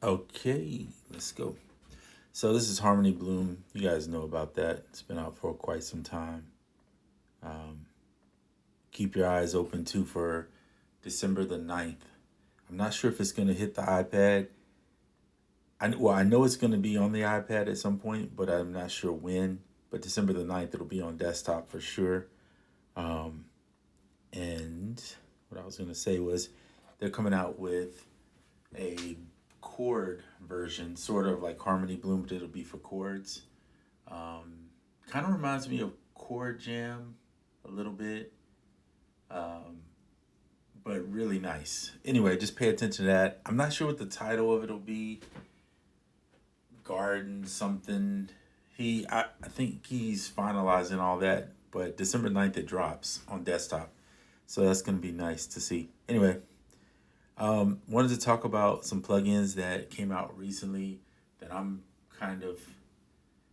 Okay, let's go. So this is Harmony Bloom. You guys know about that. It's been out for quite some time. Um, Keep your eyes open too for December the 9th. I'm not sure if it's going to hit the iPad. I know it's going to be on the iPad at some point, but I'm not sure when. But December the 9th, it'll be on desktop for sure. Um, and what I was going to say was they're coming out with a chord version, sort of like Harmony Bloom, but it'll be for chords. Um, Kind of reminds me of Chord Jam a little bit, um, but really nice. Anyway, just pay attention to that. I'm not sure what the title of it'll be. Garden something. I think he's finalizing all that, but December 9th it drops on desktop. So that's going to be nice to see. Anyway, wanted to talk about some plugins that came out recently that I'm kind of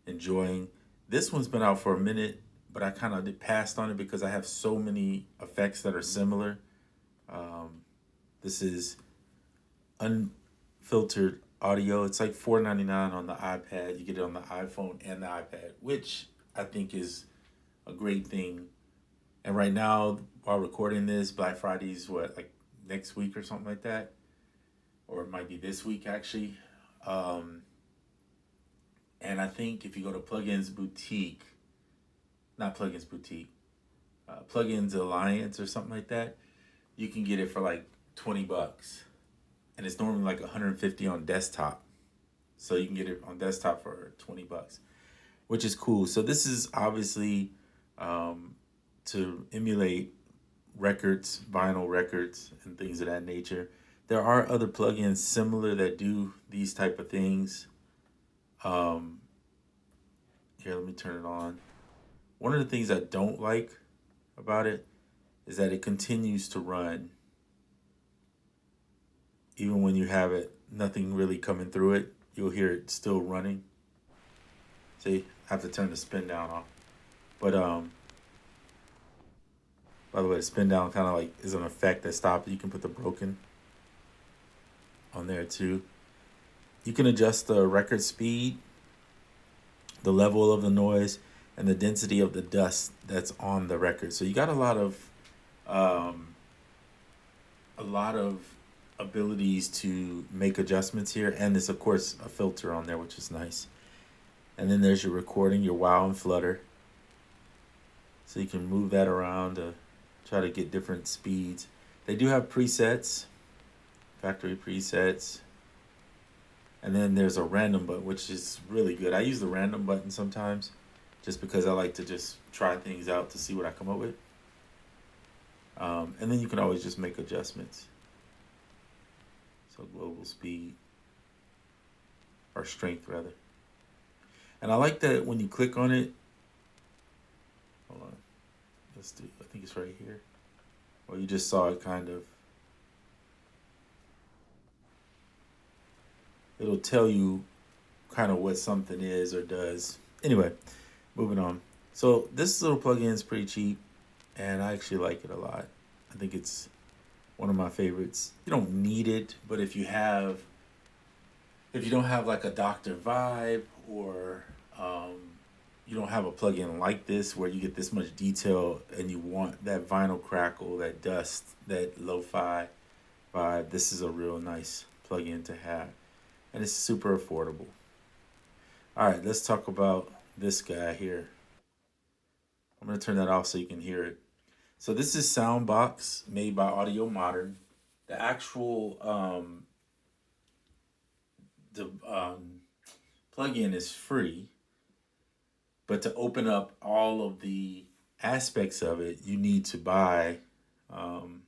enjoying. This one's been out for a minute, but I kind of passed on it because I have so many effects that are similar. Um, this is unfiltered audio. It's like $4.99 on the iPad. You get it on the iPhone and the iPad, which I think is a great thing. And right now, while recording this, Black Friday's what, like next week or something like that, or it might be this week actually. Um, and I think if you go to Plugins Boutique, not Plugins Boutique, Plugins Alliance or something like that, you can get it for like $20, and it's normally like 150 on desktop. So you can get it on desktop for $20, which is cool. So this is obviously um, to emulate records, vinyl records, and things of that nature. There are other plugins similar that do these type of things. Um, Here, let me turn it on. One of the things I don't like about it is that it continues to run even when you have it, nothing really coming through it. You'll hear it still running. See, I have to turn the spin down off. But by the way, the spin down kind of like is an effect that stops. You can put the broken on there too. You can adjust the record speed, the level of the noise, and the density of the dust that's on the record. So you got um, a lot of abilities to make adjustments here, and there's of course a filter on there, which is nice. And then there's your recording, your wow and flutter, so you can move that around to try to get different speeds. They do have presets, factory presets, and then there's a random button, which is really good. I use the random button sometimes just because I like to just try things out to see what I come up with. And then you can always just make adjustments. So global speed, or strength rather. And I like that when you click on it, hold on, let's do, I think it's right here. Well, you just saw it kind of, it'll tell you kind of what something is or does. Anyway, moving on. So this little plugin is pretty cheap, and I actually like it a lot. I think it's one of my favorites. You don't need it, but if you don't have like a Doctor Vibe, or um, you don't have a plugin like this where you get this much detail and you want that vinyl crackle, that dust, that lo-fi vibe, this is a real nice plugin to have, and it's super affordable. All right, let's talk about this guy here. I'm gonna turn that off so you can hear it. So this is SoundBox, made by Audio Modern. The actual the plugin is free, but to open up all of the aspects of it, you need to buy. Um,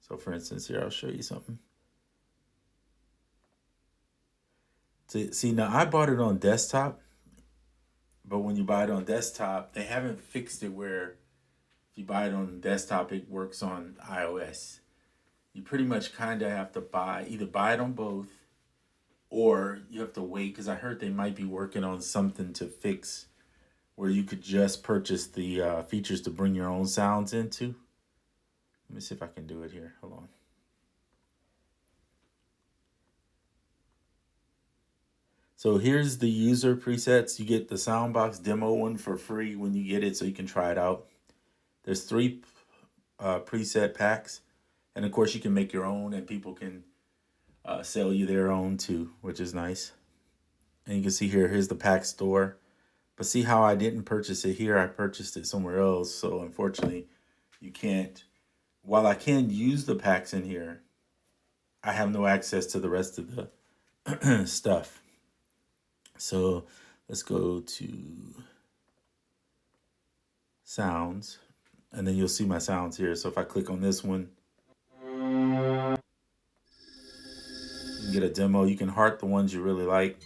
so, for instance, here I'll show you something. See, now I bought it on desktop, but when you buy it on desktop, they haven't fixed it where if you buy it on desktop, it works on iOS. You pretty much kind of have to either buy it on both, or you have to wait because I heard they might be working on something to fix where you could just purchase the features to bring your own sounds into. Let me see if I can do it here. Hold on. So here's the user presets. You get the SoundBox demo one for free when you get it, so you can try it out. There's 3 preset packs, and of course you can make your own, and people can sell you their own too, which is nice. And you can see here, here's the pack store. But see how I didn't purchase it here? I purchased it somewhere else. So unfortunately, you can't. While I can use the packs in here, I have no access to the rest of the stuff. So let's go to sounds, and then you'll see my sounds here. So if I click on this one, you can get a demo. You can heart the ones you really like,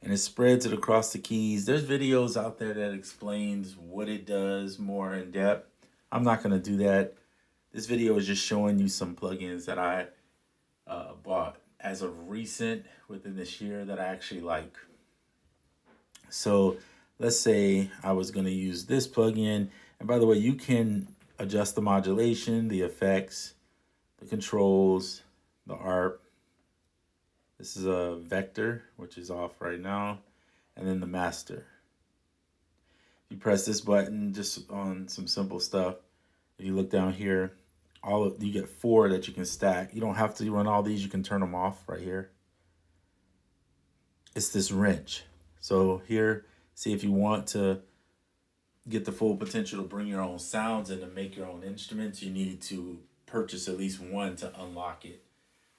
and it spreads it across the keys. There's videos out there that explains what it does more in depth. I'm not going to do that. This video is just showing you some plugins that I bought as of recent within this year that I actually like. So let's say I was going to use this plugin. And by the way, you can adjust the modulation, the effects, the controls, the ARP. This is a vector, which is off right now, and then the master. You press this button just on some simple stuff. If you look down here, you get 4 that you can stack. You don't have to run all these. You can turn them off right here. It's this wrench. So here, see, if you want to get the full potential to bring your own sounds and to make your own instruments, you need to purchase at least one to unlock it.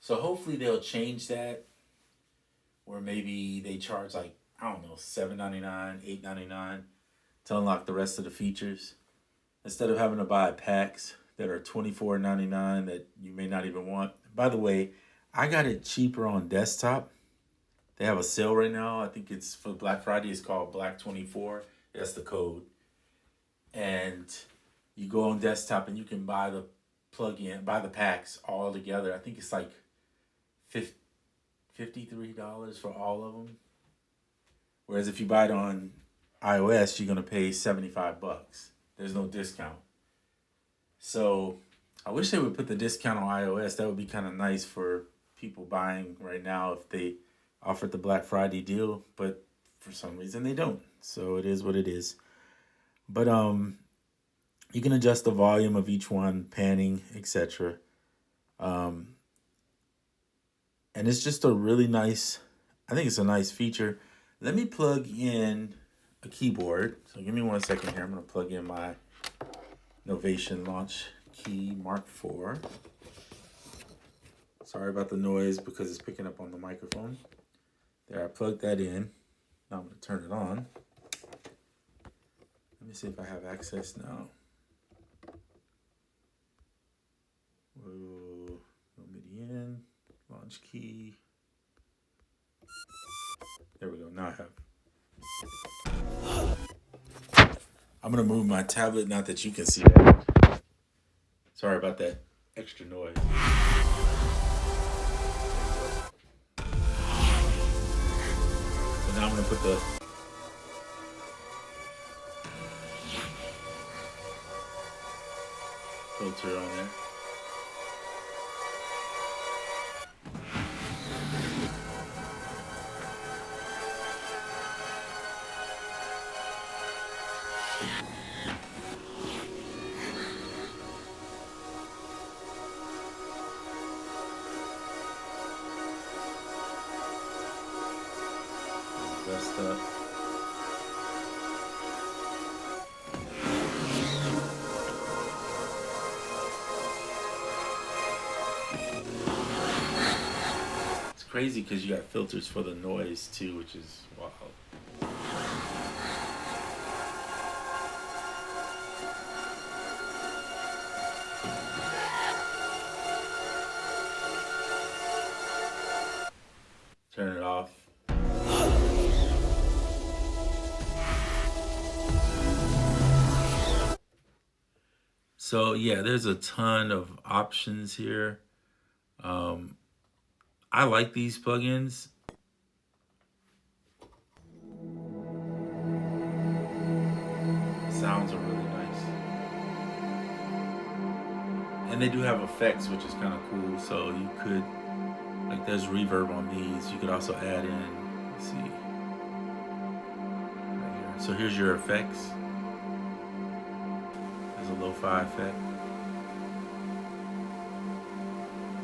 So hopefully they'll change that, or maybe they charge like, I don't know, $7.99, $8.99 to unlock the rest of the features, instead of having to buy packs that are $24.99 that you may not even want. By the way, I got it cheaper on desktop. They have a sale right now. I think it's for Black Friday. It's called Black 24. That's the code. And you go on desktop and you can buy the plug-in, buy the packs all together. I think it's like $53 for all of them. Whereas if you buy it on iOS, you're going to pay $75. There's no discount. So I wish they would put the discount on iOS. That would be kind of nice for people buying right now if they offered the Black Friday deal, but for some reason they don't. So it is what it is. But you can adjust the volume of each one, panning, etc. And it's just a really nice, I think it's a nice feature. Let me plug in a keyboard. So give me 1 second here. I'm going to plug in my Novation Launch Key Mark IV. Sorry about the noise because it's picking up on the microphone. There, I plugged that in. Now I'm going to turn it on. Let me see if I have access now. Whoa, no MIDI in, launch key. There we go, now I have. I'm going to move my tablet, not that you can see that. Sorry about that extra noise. So now I'm going to put the filter on there. Rest up. It's crazy because you got filters for the noise too, which is wild. Turn it off. So yeah, there's a ton of options here. I like these plugins. Sounds are really nice. And they do have effects, which is kind of cool. So you could Like there's reverb on these. You could also add in, let's see, right here. So here's your effects. There's a lo-fi effect.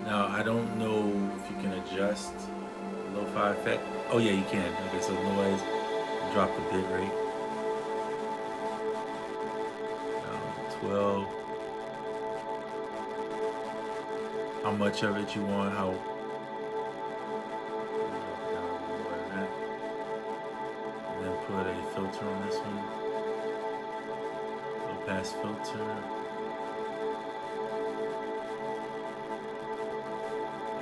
Now I don't know if you can adjust the lo-fi effect. Oh yeah, you can. Okay, so noise, drop the bit rate. 12. How much of it you want, how and then put a filter on this one. Low pass filter.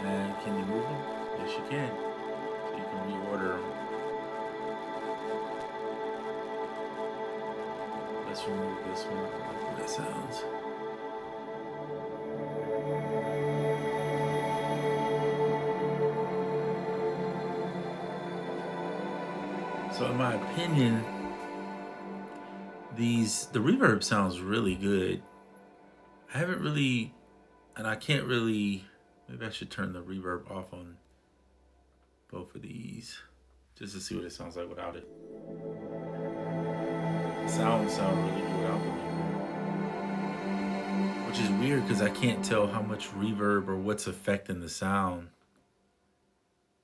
And can you move them? Yes, you can. So you can reorder them. Let's remove this one. Look how that sounds. So in my opinion, the reverb sounds really good. I haven't really, and I can't really, maybe I should turn the reverb off on both of these just to see what it sounds like without it. The sounds sound really good without the reverb, which is weird because I can't tell how much reverb or what's affecting the sound.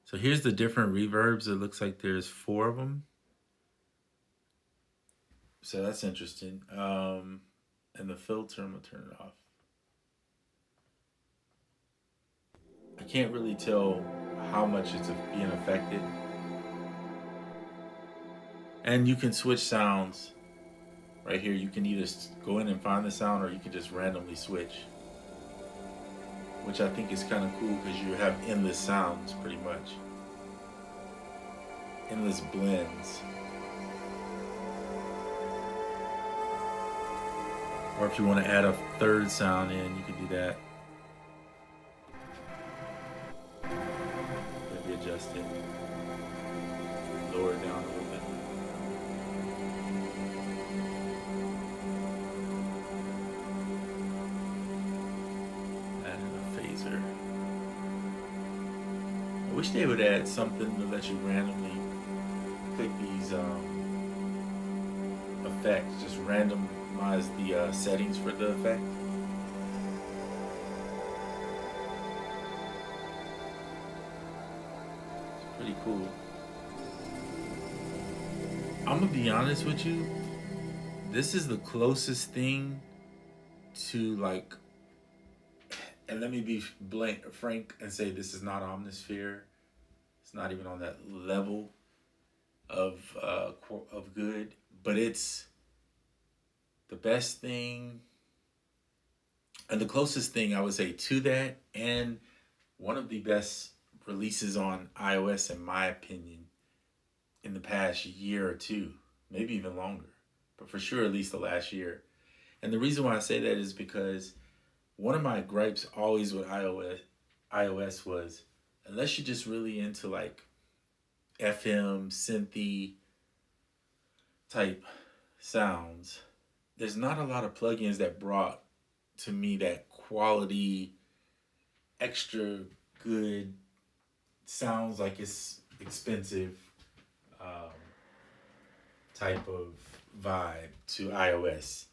So here's the different reverbs. It looks like there's 4 of them. So that's interesting. And the filter, I'm gonna turn it off. I can't really tell how much it's being affected. And you can switch sounds right here. You can either go in and find the sound or you can just randomly switch, which I think is kind of cool because you have endless sounds pretty much. Endless blends. Or if you want to add a 3rd sound in, you can do that. Maybe adjust it. Lower it down a little bit. Add in a phaser. I wish they would add something to let you randomly click these effects. Just randomize the settings for the effect. It's pretty cool. I'm gonna be honest with you. This is the closest thing to like, and let me be frank and say this is not Omnisphere. It's not even on that level of good, but it's the best thing and the closest thing I would say to that, and one of the best releases on iOS in my opinion in the past year or two, maybe even longer, but for sure at least the last year. And the reason why I say that is because one of my gripes always with iOS was, unless you're just really into like FM, synthy type sounds, there's not a lot of plugins that brought to me that quality, extra good, sounds like it's expensive type of vibe to iOS.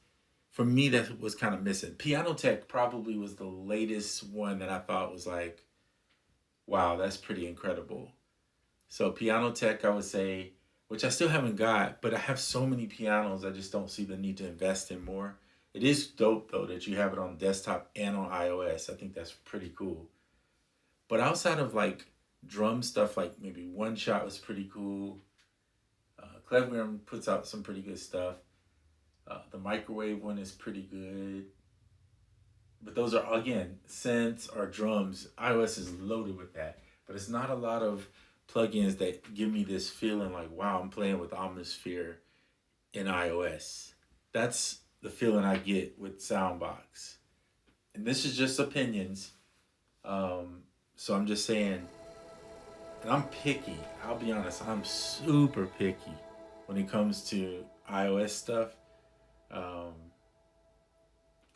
For me, that was kind of missing. Piano Tech probably was the latest one that I thought was like, wow, that's pretty incredible. So Piano Tech, I would say, which I still haven't got, but I have so many pianos, I just don't see the need to invest in more. It is dope, though, that you have it on desktop and on iOS. I think that's pretty cool. But outside of, like, drum stuff, like maybe One Shot was pretty cool. Cleverum puts out some pretty good stuff. The Microwave one is pretty good. But those are, again, synths or drums. iOS is loaded with that. But it's not a lot of plugins that give me this feeling like, wow, I'm playing with Omnisphere in iOS. That's the feeling I get with SoundBox. And this is just opinions. So I'm just saying, and I'm picky. I'll be honest, I'm super picky when it comes to iOS stuff.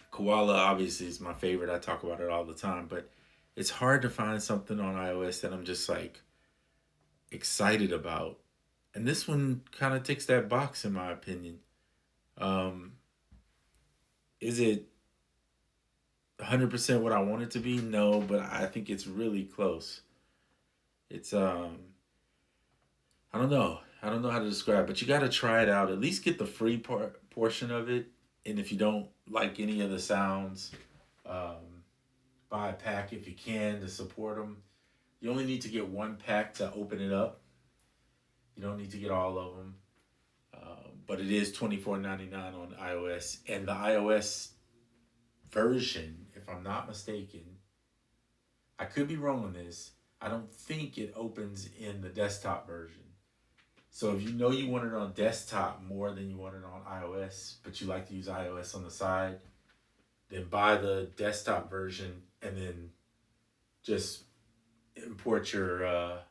Koala obviously is my favorite. I talk about it all the time. But it's hard to find something on iOS that I'm just like excited about. And this one kind of ticks that box, in my opinion. Um, is it 100% what I want it to be? No, but I think it's really close. It's I don't know. I don't know how to describe, but you got to try it out. At least get the free portion of it. And if you don't like any of the sounds, um, buy a pack if you can to support them. You only need to get one pack to open it up. You don't need to get all of them. But it is $24.99 on iOS, and the iOS version, if I'm not mistaken, I could be wrong on this. I don't think it opens in the desktop version. So if you know you want it on desktop more than you want it on iOS, but you like to use iOS on the side, then buy the desktop version and then just import your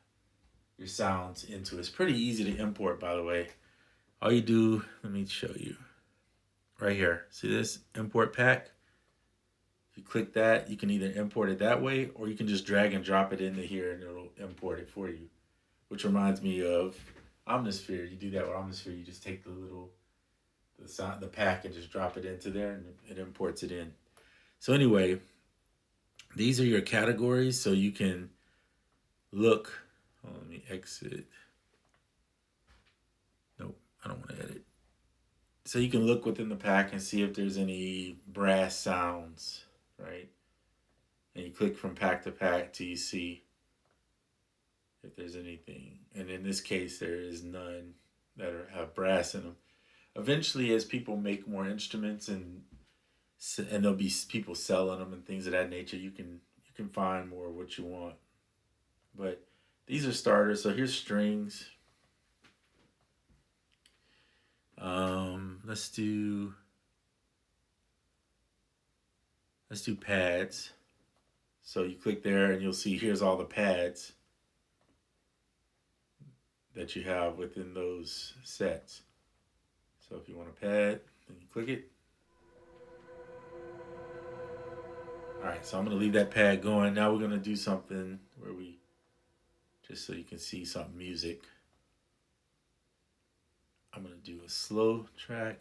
sounds into it. It's pretty easy to import, by the way. All you do, let me show you. Right here. See this? Import pack. If you click that, you can either import it that way or you can just drag and drop it into here and it'll import it for you. Which reminds me of Omnisphere. You do that with Omnisphere. You just take the pack and just drop it into there and it imports it in. So anyway, these are your categories so you can look. Oh, let me exit. Nope, I don't want to edit. So you can look within the pack and see if there's any brass sounds, right? And you click from pack to pack till you see if there's anything. And in this case, there is none that have brass in them. Eventually, as people make more instruments and there'll be people selling them and things of that nature, you can find more of what you want. But these are starters. So here's strings. Let's do pads. So you click there and you'll see here's all the pads that you have within those sets. So if you want a pad, then you click it. All right, so I'm gonna leave that pad going. Now we're gonna do something where just so you can see some music. I'm gonna do a slow track.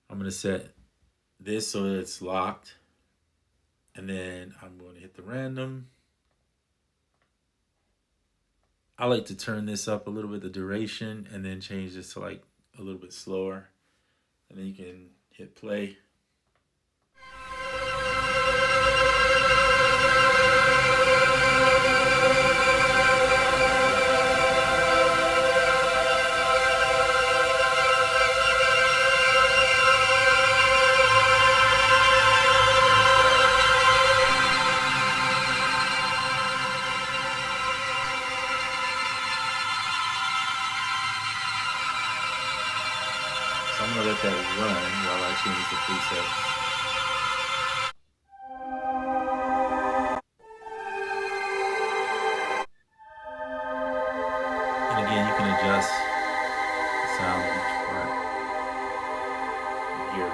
I'm gonna set this so that it's locked. And then I'm going to hit the random. I like to turn this up a little bit, the duration, and then change this to like a little bit slower. And then you can hit play. So I'm going to let that run while I change the presets. And again, you can adjust the sound of each part. Here,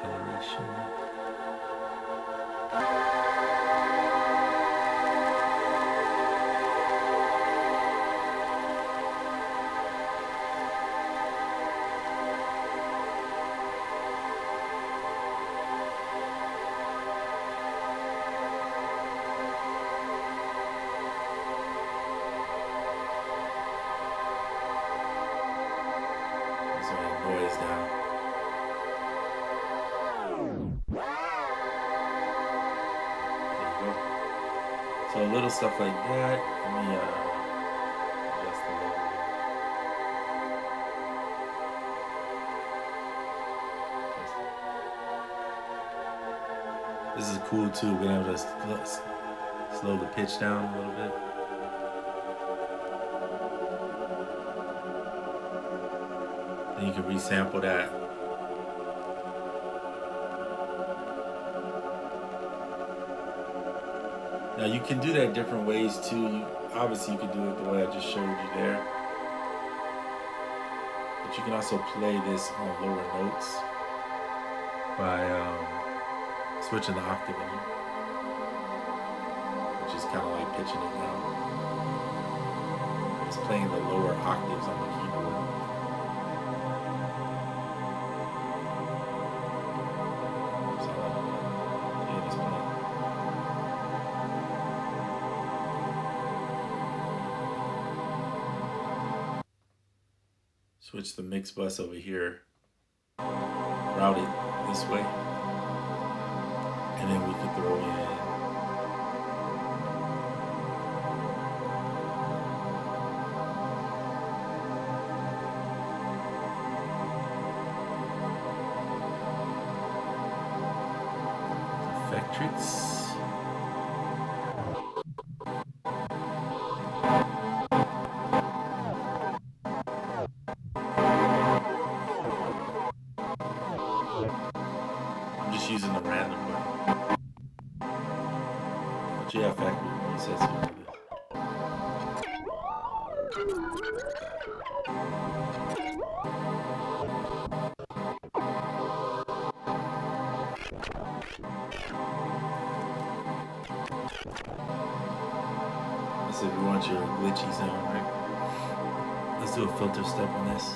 coloration. Noise down. There you go. So little stuff like that. Let me adjust the level. This is cool too, being able to slow the pitch down a little bit. Then you can resample that. Now you can do that different ways too. obviously you can do it the way I just showed you there, but you can also play this on lower notes by switching the octave in it, which is kind of like pitching it down. It's playing the lower octaves on the keyboard. So yeah, just playing. Switch the mix bus over here, route it this way, and then we could throw in Effectrix. I'm just using the random one. But yeah, factory resets here. That's if you want your glitchy sound, right? Let's do a filter step on this.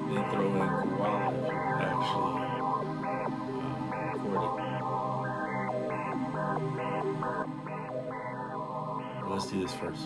Then throw in Koala if you actually record it. But let's do this first.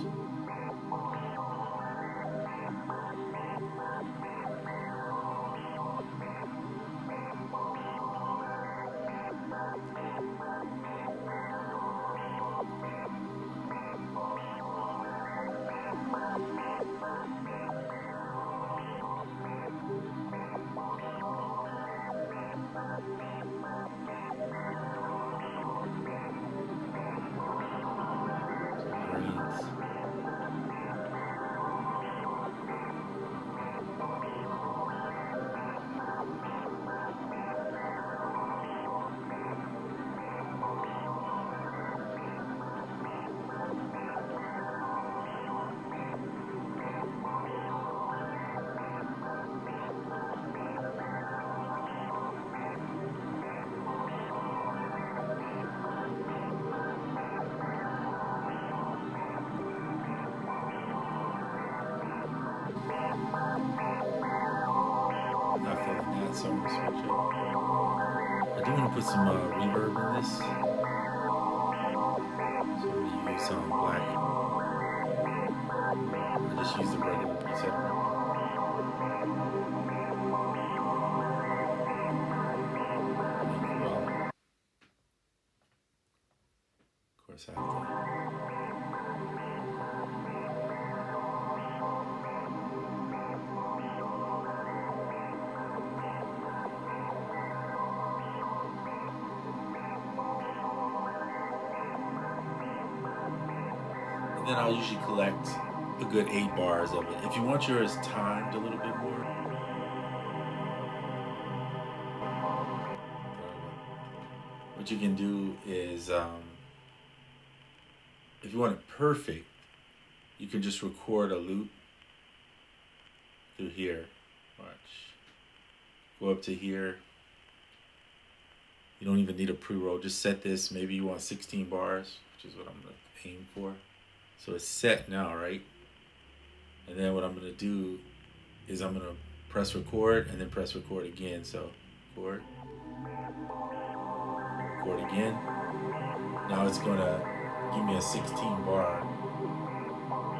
Not feeling that, so I'm gonna switch it. I do want to put some reverb in this. So I'm gonna use some black. I just use the regular preset. Of course, I have to. And then I'll usually collect a good 8 bars of it. If you want yours timed a little bit more, what you can do is, if you want it perfect, you can just record a loop through here. Watch. Go up to here. You don't even need a pre-roll. Just set this. Maybe you want 16 bars, which is what I'm going to aim for. So it's set now, right? And then what I'm going to do is I'm going to press record and then press record again. So record again. Now it's going to give me a 16 bar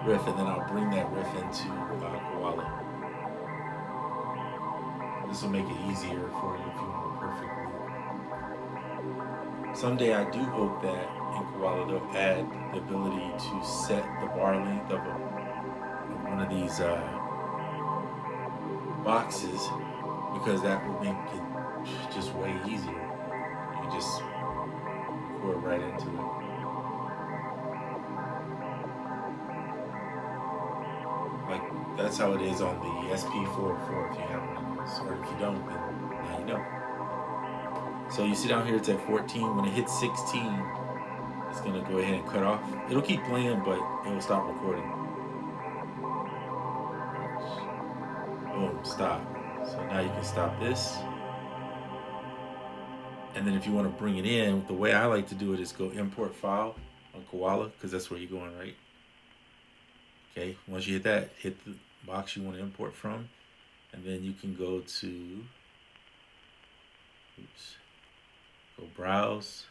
riff, and then I'll bring that riff into Koala. This will make it easier for you if you want a perfect loop. Someday I do hope that in Koala they'll add the ability to set the bar length of one of these boxes, because that will make it just way easier. You can just record right into it. Like, that's how it is on the SP404 if you have one of those. Or if you don't, then now you know. So you see down here it's at 14. When it hits 16, it's gonna go ahead and cut off. It'll keep playing, but it will stop recording. Boom, stop. So now you can stop this. And then if you want to bring it in, the way I like to do it is go import file on Koala, because that's where you're going, right? Okay, once you hit that, hit the box you want to import from, and then you can go to, go browse,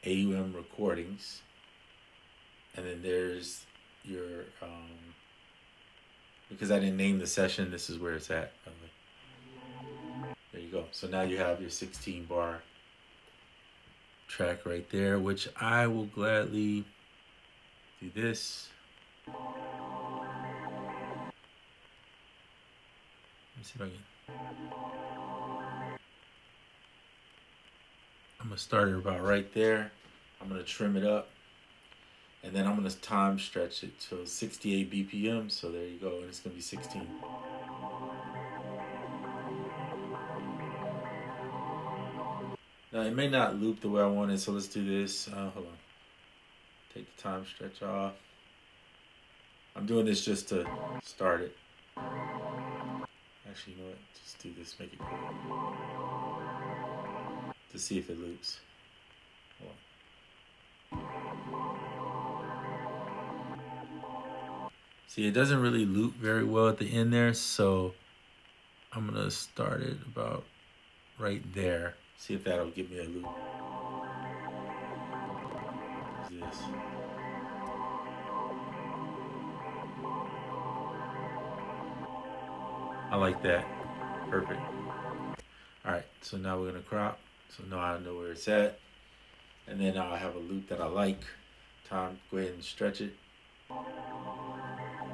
AUM recordings, and then there's your, because I didn't name the session, this is where it's at. There you go. So now you have your 16 bar track right there, which I will gladly do this. Let me see if I can. I'm gonna start it about right there. I'm gonna trim it up, and then I'm gonna time stretch it to 68 BPM. So there you go, and it's gonna be 16. Now it may not loop the way I want it, so let's do this. Hold on. Take the time stretch off. I'm doing this just to start it. Actually, you know what? Just do this, make it cool. To see if it loops. Hold on. See, it doesn't really loop very well at the end there, so I'm gonna start it about right there. See if that'll give me a loop. What's this? I like that. Perfect. Alright, so now we're gonna crop. So now I know where it's at. And then I'll have a loop that I like. Time, go ahead and stretch it.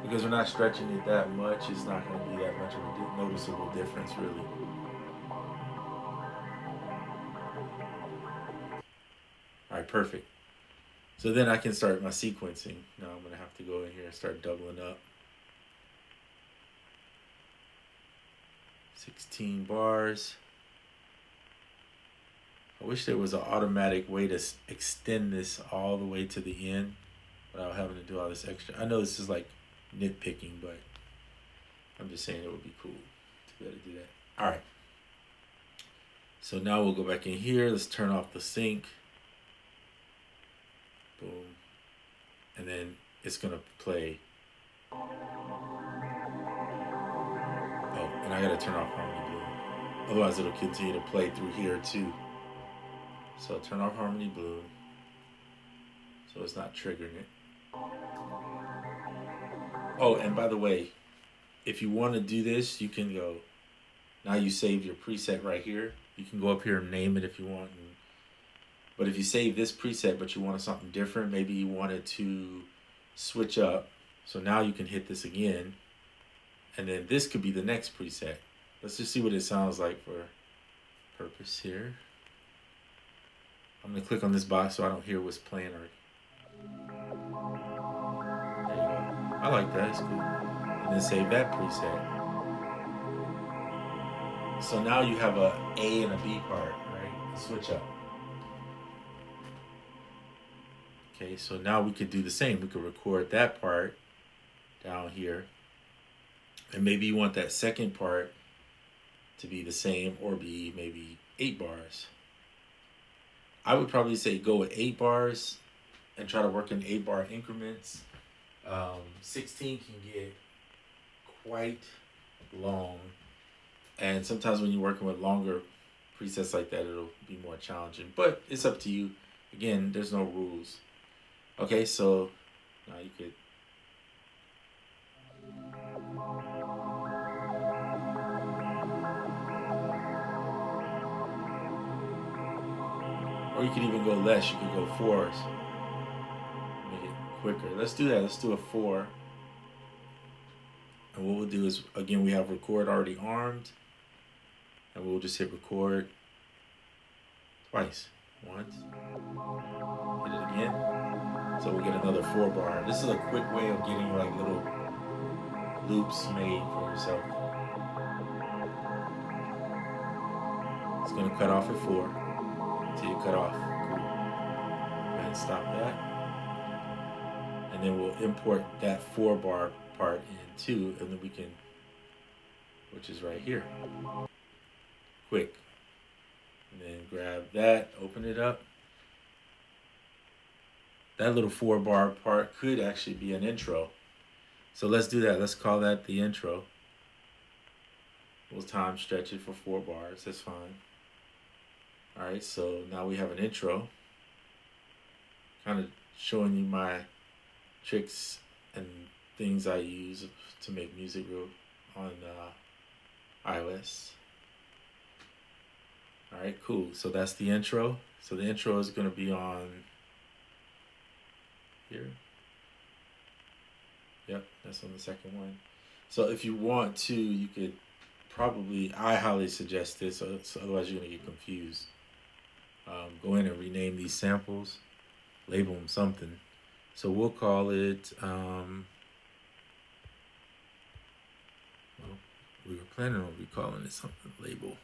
Because we're not stretching it that much, it's not gonna be that much of a noticeable difference, really. Alright, perfect. So then I can start my sequencing. Now I'm gonna have to go in here and start doubling up. 16 bars. I wish there was an automatic way to extend this all the way to the end without having to do all this extra. I know this is like nitpicking, but I'm just saying it would be cool to be able to do that. All right. So now we'll go back in here. Let's turn off the sync. Boom. And then it's gonna play. Oh, and I gotta turn off Harmony Bloom. Otherwise it'll continue to play through here too. So turn off Harmony Bloom so it's not triggering it. Oh, and by the way, if you want to do this, you can go, now you save your preset right here. You can go up here and name it if you want. But if you save this preset but you wanted something different, maybe you wanted to switch up. So now you can hit this again. And then this could be the next preset. Let's just see what it sounds like for purpose here. I'm gonna click on this box so I don't hear what's playing. There you go. I like that, it's cool. And then save that preset. So now you have a A and a B part, right? Switch up. Okay, so now we could do the same. We could record that part down here. And maybe you want that second part to be the same or be maybe 8 bars. I would probably say go with 8 bars and try to work in 8 bar increments. 16 can get quite long. And sometimes when you're working with longer presets like that, it'll be more challenging. But it's up to you. Again, there's no rules. Okay, so now you could. Or Or you could even go less. You could go 4s. Make it quicker. Let's do that. Let's do a 4. And what we'll do is, again, we have record already armed. And we'll just hit record twice. Once. Hit it again. So we'll get another 4 bar. This is a quick way of getting like little loops made for yourself. It's going to cut off at 4 until you cut off. Cool. Go ahead and stop that. And then we'll import that 4 bar part in too, and then we can, which is right here. Quick. And then grab that, open it up. That little 4 bar part could actually be an intro. So let's do that. Let's call that the intro. We'll time stretch it for 4 bars. That's fine. All right, so now we have an intro. Kind of showing you my tricks and things I use to make music on iOS. All right, cool. So that's the intro. So the intro is going to be on here. Yep, that's on the second one. So if you want to, you could probably, I highly suggest this, so otherwise you're going to get confused. Go in and rename these samples, label them something. So we'll call it, well, we were planning on recalling it something, label.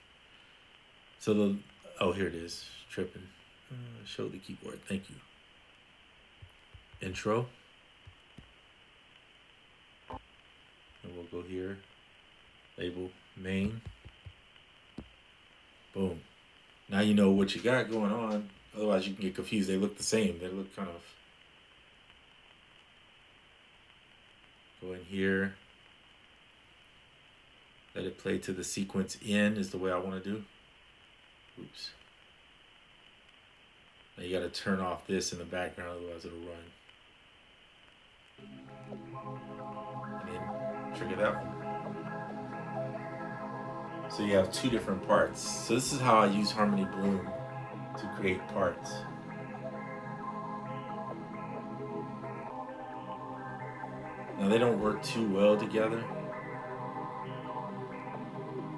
So oh, here it is, tripping. Show the keyboard, thank you. Intro. And we'll go here, label main. Boom. Now you know what you got going on. Otherwise you can get confused. They look the same. They look kind of. Go in here. Let it play to the sequence in is the way I want to do. Oops. Now you got to turn off this in the background, otherwise it'll run. And then trigger that one. So you have 2 different parts. So this is how I use Harmony Bloom to create parts. Now they don't work too well together.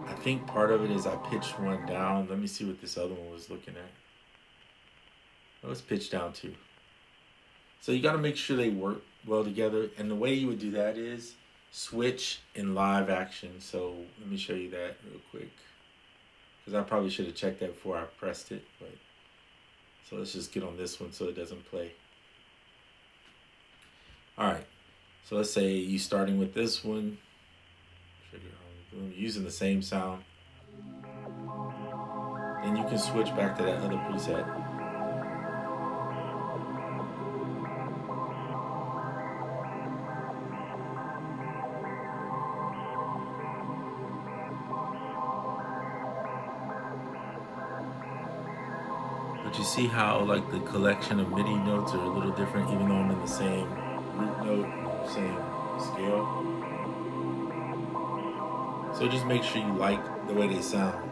I think part of it is I pitched one down. Let me see what this other one was looking at. Oh, it's pitched down too. So you got to make sure they work well together. And the way you would do that is switch in live action. So let me show you that real quick, because I probably should have checked that before I pressed it. But so let's just get on this one so it doesn't play. All right. So let's say you starting with this one. Using the same sound. Then you can switch back to that other preset. But you see how like the collection of MIDI notes are a little different, even though I'm in the same root note, same scale. So just make sure you like the way they sound.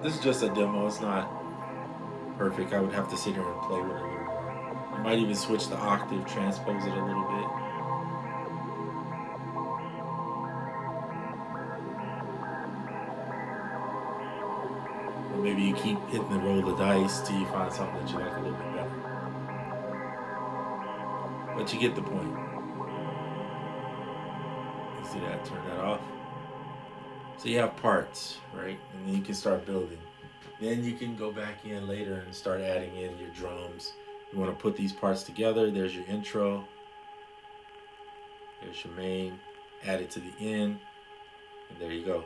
This is just a demo, it's not perfect. I would have to sit here and play with it a little more. I might even switch the octave, transpose it a little bit. Or maybe you keep hitting the roll of dice till you find something that you like a little bit better. But you get the point. You see that? Turn that off. So you have parts, right? And then you can start building. Then you can go back in later and start adding in your drums. You want to put these parts together. There's your intro. There's your main. Add it to the end. And there you go.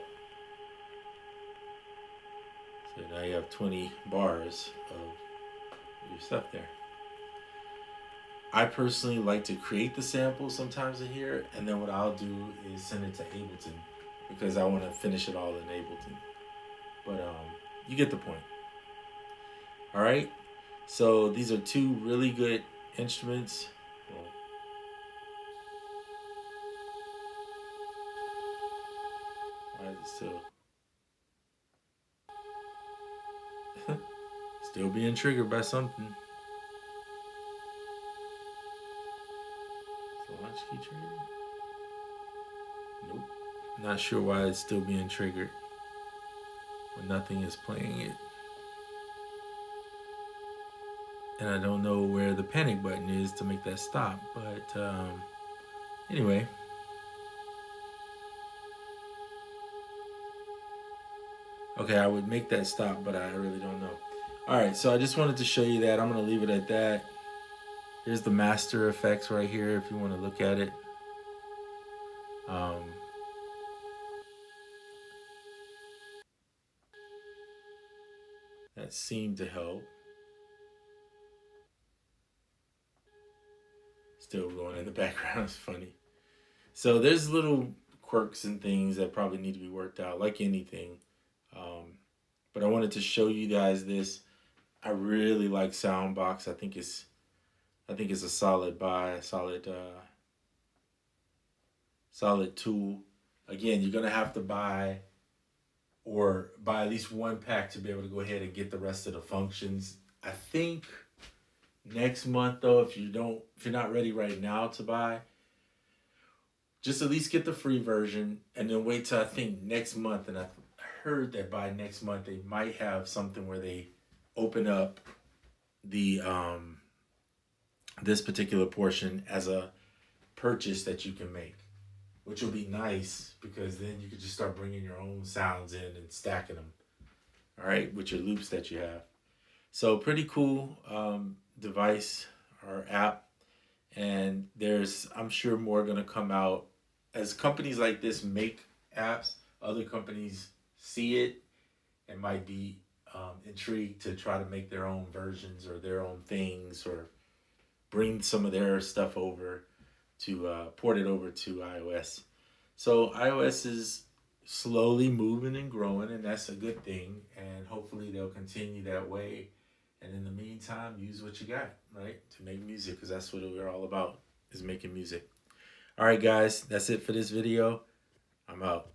So now you have 20 bars of your stuff there. I personally like to create the sample sometimes in here. And then what I'll do is send it to Ableton, because I want to finish it all in Ableton. But you get the point. All right. So these are 2 really good instruments. Well, why is it still? Still being triggered by something. So launch key triggered. Nope. Not sure why it's still being triggered when nothing is playing it. And I don't know where the panic button is to make that stop. But anyway. Okay, I would make that stop, but I really don't know. All right, so I just wanted to show you that. I'm going to leave it at that. Here's the master effects right here if you want to look at it. That seemed to help. Still going in the background. It's funny. So there's little quirks and things that probably need to be worked out, like anything. But I wanted to show you guys this. I really like SoundBox. I think it's a solid buy, solid tool. Again, you're gonna have to buy at least one pack to be able to go ahead and get the rest of the functions. I think next month though, if you're not ready right now to buy, just at least get the free version and then wait till I think next month. And I heard that by next month they might have something where they open up the this particular portion as a purchase that you can make, which will be nice because then you could just start bringing your own sounds in and stacking them, all right, with your loops that you have. So pretty cool device or app, and there's, I'm sure, more going to come out as companies like this make apps. Other companies see it and might be intrigued to try to make their own versions or their own things, or bring some of their stuff over to port it over to iOS. So iOS is slowly moving and growing, and that's a good thing. And hopefully they'll continue that way. And in the meantime, use what you got, right, to make music, because that's what we're all about, is making music. All right, guys, that's it for this video. I'm out.